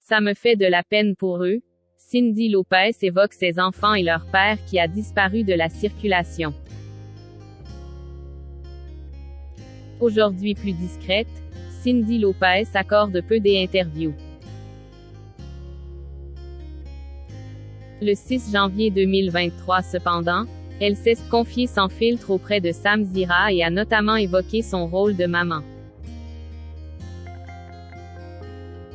Ça me fait de la peine pour eux. Cyndi Lopez évoque ses enfants et leur père qui a disparu de la circulation. Aujourd'hui plus discrète, Cyndi Lopez accorde peu d'interviews. Le 6 janvier 2023 cependant, elle s'est confiée sans filtre auprès de Sam Zira et a notamment évoqué son rôle de maman.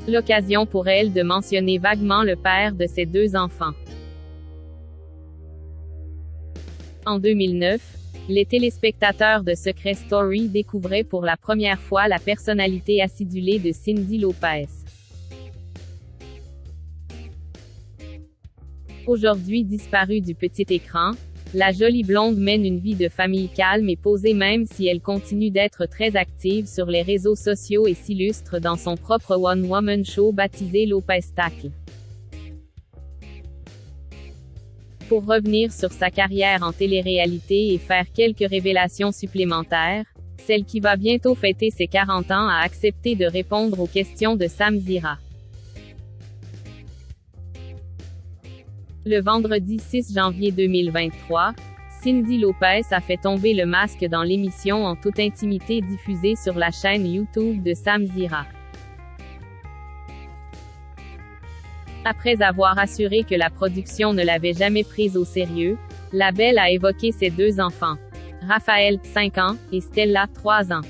L'occasion pour elle de mentionner vaguement le père de ses deux enfants. En 2009, les téléspectateurs de Secret Story découvraient pour la première fois la personnalité acidulée de Cyndi Lopez. Aujourd'hui disparue du petit écran, la jolie blonde mène une vie de famille calme et posée même si elle continue d'être très active sur les réseaux sociaux et s'illustre dans son propre one-woman show baptisé Lopeztacle. Pour revenir sur sa carrière en télé-réalité et faire quelques révélations supplémentaires, celle qui va bientôt fêter ses 40 ans a accepté de répondre aux questions de Sam Zira. Le vendredi 6 janvier 2023, Cyndi Lopez a fait tomber le masque dans l'émission en toute intimité diffusée sur la chaîne YouTube de Sam Zira. Après avoir assuré que la production ne l'avait jamais prise au sérieux, la belle a évoqué ses deux enfants. Raphaël, 5 ans, et Stella, 3 ans.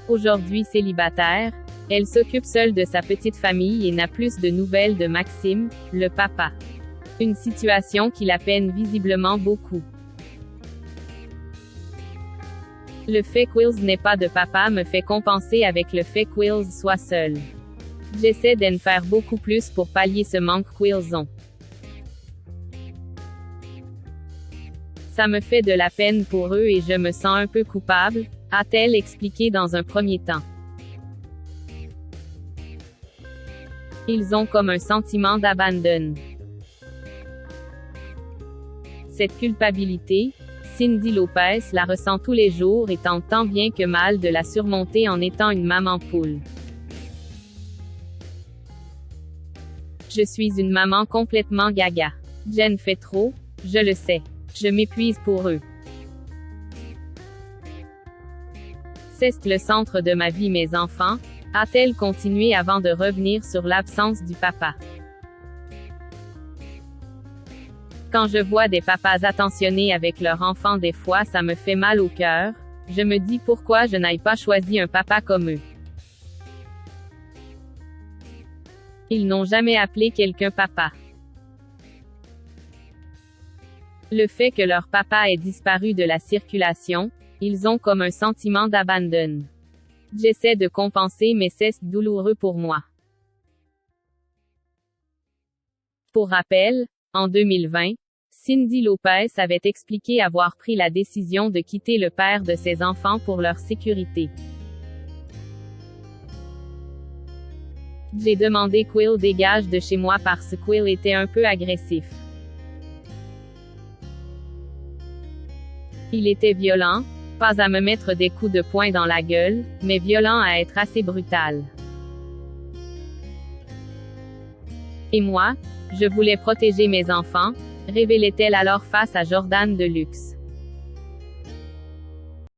Aujourd'hui célibataire, elle s'occupe seule de sa petite famille et n'a plus de nouvelles de Maxime, le papa. Une situation qui la peine visiblement beaucoup. Le fait qu'Wills n'ait pas de papa me fait compenser avec le fait qu'Wills soit seul. J'essaie d'en faire beaucoup plus pour pallier ce manque qu'Wills ont. Ça me fait de la peine pour eux et je me sens un peu coupable, a-t-elle expliqué dans un premier temps. Ils ont comme un sentiment d'abandon. Cette culpabilité, Cyndi Lopez la ressent tous les jours et tente tant bien que mal de la surmonter en étant une maman poule. Je suis une maman complètement gaga. Jen fait trop, je le sais. Je m'épuise pour eux. C'est le centre de ma vie mes enfants, a-t-elle continué avant de revenir sur l'absence du papa. Quand je vois des papas attentionnés avec leurs enfants des fois ça me fait mal au cœur, je me dis pourquoi je n'aille pas choisi un papa comme eux. Ils n'ont jamais appelé quelqu'un papa. Le fait que leur papa ait disparu de la circulation, ils ont comme un sentiment d'abandon. J'essaie de compenser mais c'est douloureux pour moi. Pour rappel, en 2020, Cyndi Lopez avait expliqué avoir pris la décision de quitter le père de ses enfants pour leur sécurité. J'ai demandé qu'Will dégage de chez moi parce qu'Will était un peu agressif. Il était violent, pas à me mettre des coups de poing dans la gueule, mais violent à être assez brutal. Et moi, je voulais protéger mes enfants, révélait-elle alors face à Jordan Deluxe.